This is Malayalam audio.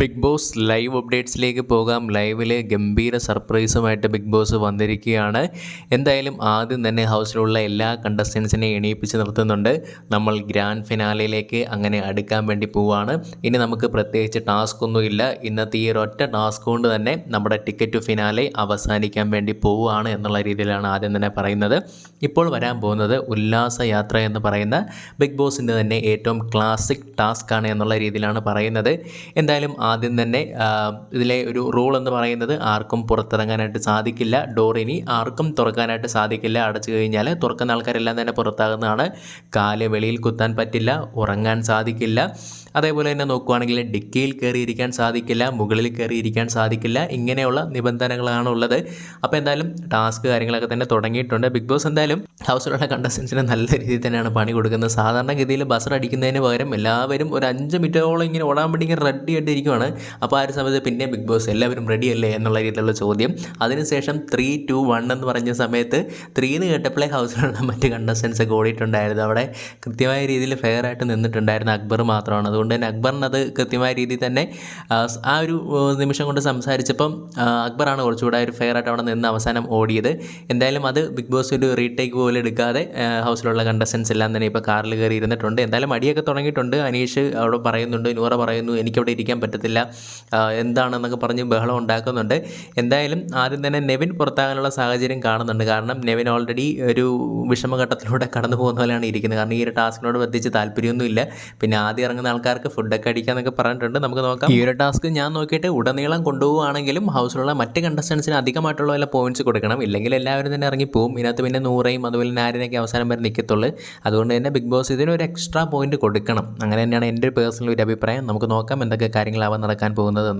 ബിഗ് ബോസ് ലൈവ് അപ്ഡേറ്റ്സിലേക്ക് പോകാം. ലൈവിൽ ഗംഭീര സർപ്രൈസുമായിട്ട് ബിഗ് ബോസ് വന്നിരിക്കുകയാണ്. എന്തായാലും ആദ്യം തന്നെ ഹൗസിലുള്ള എല്ലാ കണ്ടസ്റ്റൻസിനെയും എണീപ്പിച്ച് നിർത്തുന്നുണ്ട്. നമ്മൾ ഗ്രാൻഡ് ഫിനാലയിലേക്ക് അങ്ങനെ അടുക്കാൻ വേണ്ടി പോവുകയാണ്. ഇനി നമുക്ക് പ്രത്യേകിച്ച് ടാസ്ക് ഒന്നുമില്ല. ഇന്നത്തെ ഈ ഒരൊറ്റ ടാസ്ക് കൊണ്ട് തന്നെ നമ്മുടെ ടിക്കറ്റ് ടു ഫിനാലെ അവസാനിക്കാൻ വേണ്ടി പോവുകയാണ് എന്നുള്ള രീതിയിലാണ് ആദ്യം തന്നെ പറയുന്നത്. ഇപ്പോൾ വരാൻ പോകുന്നത് ഉല്ലാസ യാത്ര എന്ന് പറയുന്ന ബിഗ് ബോസിൻ്റെ തന്നെ ഏറ്റവും ക്ലാസിക് ടാസ്ക് ആണ് എന്നുള്ള രീതിയിലാണ് പറയുന്നത്. എന്തായാലും ആദ്യം തന്നെ ഇതിലെ ഒരു റൂൾ എന്ന് പറയുന്നത് ആർക്കും പുറത്തിറങ്ങാനായിട്ട് സാധിക്കില്ല. ഡോർ ഇനി ആർക്കും തുറക്കാനായിട്ട് സാധിക്കില്ല. അടച്ചു കഴിഞ്ഞാൽ തുറക്കുന്ന ആൾക്കാരെല്ലാം തന്നെ പുറത്താകുന്നതാണ്. കാല് വെളിയിൽ കുത്താൻ പറ്റില്ല, ഉറങ്ങാൻ സാധിക്കില്ല. അതേപോലെ തന്നെ നോക്കുകയാണെങ്കിൽ ഡിക്കിയിൽ കയറിയിരിക്കാൻ സാധിക്കില്ല, മുകളിൽ കയറിയിരിക്കാൻ സാധിക്കില്ല. ഇങ്ങനെയുള്ള നിബന്ധനകളാണ് ഉള്ളത്. അപ്പോൾ എന്തായാലും ടാസ്ക് കാര്യങ്ങളൊക്കെ തന്നെ തുടങ്ങിയിട്ടുണ്ട്. ബിഗ് ബോസ് എന്തായാലും ഹൗസിലുള്ള കണ്ടസ്റ്റൻസിന് നല്ല രീതിയിൽ തന്നെയാണ് പണി കൊടുക്കുന്നത്. സാധാരണഗതിയിൽ ബസർ അടിക്കുന്നതിന് പകരം എല്ലാവരും ഒരു 5 മിനിറ്റോളം ഇങ്ങനെ ഓടാൻ വേണ്ടി ഇങ്ങനെ റെഡി ആയിട്ട് ഇരിക്കുവാണ്. അപ്പോൾ ആ ഒരു സമയത്ത് പിന്നെ ബിഗ് ബോസ് എല്ലാവരും റെഡിയല്ലേ എന്നുള്ള രീതിയിലുള്ള ചോദ്യം. അതിനുശേഷം 3, 2, 1 എന്ന് പറഞ്ഞ സമയത്ത് 3 എന്ന് കേട്ടപ്പോഴേ ഹൗസിലുള്ള മറ്റ് കണ്ടസ്റ്റൻസ് ഒക്കെ ഓടിയിട്ടുണ്ടായിരുന്നു. അവിടെ കൃത്യമായ രീതിയിൽ ഫെയർ ആയിട്ട് നിന്നിട്ടുണ്ടായിരുന്ന അക്ബർ മാത്രമാണ്. അതുകൊണ്ട് തന്നെ അക്ബറിനത് കൃത്യമായ രീതിയിൽ തന്നെ ആ ഒരു നിമിഷം കൊണ്ട് സംസാരിച്ചപ്പം അക്ബറാണ് കുറച്ചുകൂടെ ഒരു ഫെയർ ആയിട്ട് അവിടെ നിന്ന് അവസാനം ഓടിയത്. എന്തായാലും അത് ബിഗ് ബോസ് ഒരു റീടേക്ക് പോലും എടുക്കാതെ ഹൗസിലുള്ള കണ്ടസ്റ്റൻസ് എല്ലാം തന്നെ ഇപ്പോൾ കാറിൽ കയറി ഇരുന്നിട്ടുണ്ട്. എന്തായാലും അടിയൊക്കെ തുടങ്ങിയിട്ടുണ്ട്. അനീഷ് അവിടെ പറയുന്നുണ്ട്, നൂറ പറയുന്നു എനിക്കവിടെ ഇരിക്കാൻ പറ്റത്തില്ല എന്താണെന്നൊക്കെ പറഞ്ഞ് ബഹളം ഉണ്ടാക്കുന്നുണ്ട്. എന്തായാലും ആദ്യം തന്നെ നെവിൻ പുറത്താകാനുള്ള സാഹചര്യം കാണുന്നുണ്ട്. കാരണം നെവിൻ ഓൾറെഡി ഒരു വിഷമഘട്ടത്തിലൂടെ കടന്നു പോകുന്ന പോലെയാണ് ഇരിക്കുന്നത്. കാരണം ഈ ഒരു ടാസ്കിനോട് പ്രത്യേകിച്ച് താല്പര്യമൊന്നുമില്ല. പിന്നെ ആദ്യം ഇറങ്ങുന്ന ആൾക്കാർക്ക് ഫുഡൊക്കെ അടിക്കാന്നൊക്കെ പറഞ്ഞിട്ടുണ്ട്. നമുക്ക് നോക്കാം. ഈ ഒരു ടാസ്ക് ഞാൻ നോക്കിയിട്ട് ഉടനീളം കൊണ്ടുപോവുകയാണെങ്കിലും ഹൗസിലുള്ള മറ്റ് കണ്ടസ്റ്റൻസിന് അധികമായിട്ടുള്ള വല്ല പോയിന്റ്സ് കൊടുക്കണം. ഇല്ലെങ്കിൽ എല്ലാവരും തന്നെ ഇറങ്ങിപ്പോവും. ഇതിനകത്ത് പിന്നെ നൂറയും അതുപോലെ നാരിനൊക്കെ അവസാനം വരെ നിൽക്കത്തുള്ളൂ. അതുകൊണ്ട് തന്നെ ബിഗ് ബോസ് ഇതിനൊരു എക്സ്ട്രാ പോയിന്റ് കൊടുക്കണം. അങ്ങനെ തന്നെയാണ് എൻ്റെ ഒരു പേഴ്സണൽ ഒരു അഭിപ്രായം. നമുക്ക് നോക്കാം എന്തൊക്കെ കാര്യങ്ങളാവാൻ നടക്കാൻ പോകുന്നത് എന്നുള്ളത്.